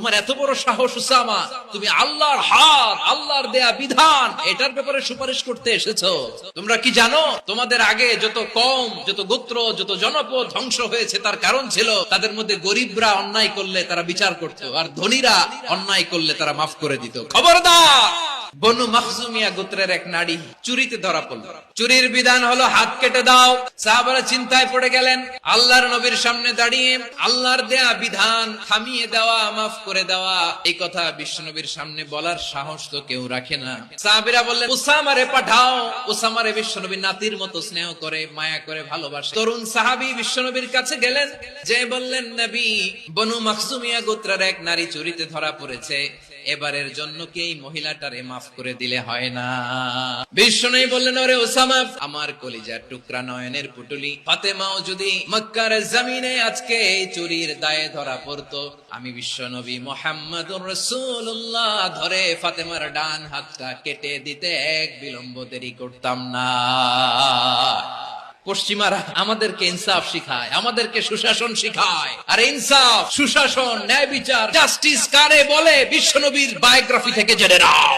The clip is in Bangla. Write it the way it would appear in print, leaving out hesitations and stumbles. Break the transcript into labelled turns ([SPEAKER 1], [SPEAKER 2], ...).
[SPEAKER 1] তোমার এত বড় সাহস উসামা, তুমি আল্লাহর হাত, আল্লাহর দেয়া বিধান এটার ব্যাপারে সুপারিশ করতে এসেছো? তোমরা কি জানো তোমাদের আগে যত কম, যত গোত্র, যত জনপদ ধ্বংস হয়েছে তার কারণ ছিল তাদের মধ্যে গরিবরা অন্যায় করলে তারা বিচার করত, আর ধনীরা অন্যায় করলে তারা মাফ করে দিত। খবরদার! বনু মাখজুমিয়া গোত্রের এক নারী চুরিতে ধরা পড়ল। চুরির বিধান হলো হাত কেটে দাও। সাহাবারা চিন্তায় পড়ে গেলেন। আল্লাহর নবীর সামনে দাঁড়িয়ে আল্লাহর দেয়া বিধান থামিয়ে দেওয়া, মাফ করে দেওয়া, এই কথা বিশ্বনবীর সামনে বলার সাহস তো কেউ রাখে না। সাহাবীরা বললেন, উসামারে পাঠাও। উসামারে বিশ্বনবীর নাতির মতো স্নেহ করে, মায়া করে, ভালোবাসে। তরুণ সাহাবী বিশ্বনবীর কাছে গেলেন, যে বললেন, নবী, বনু মাখজুমিয়া গোত্রের এক নারী চুরিতে ধরা পড়েছে, এবারের জন্য কি এই মহিলাটারে মাফ করে দিলে হয় না? বিশ্বনবী বললেন, ওরে ওসামা, আমার কলিজার টুকরা, নয়নের পুটুলি ফাতেমাও যদি মক্কার জমিনে আজকে এই চুরির দায়ে ধরা পড়তো, আমি বিশ্বনবী মুহাম্মদুর রাসূলুল্লাহ ধরে ফাতেমার ডান হাতটা কেটে দিতে এক বিলম্ব দেরি করতাম না। পশ্চিমারা আমাদেরকে ইনসাফ শিখায়, আমাদেরকে সুশাসন শিখায়। আর ইনসাফ, সুশাসন, ন্যায় বিচার, জাস্টিস কারে বলে বিশ্বনবীর বায়োগ্রাফি থেকে জেনে নাও।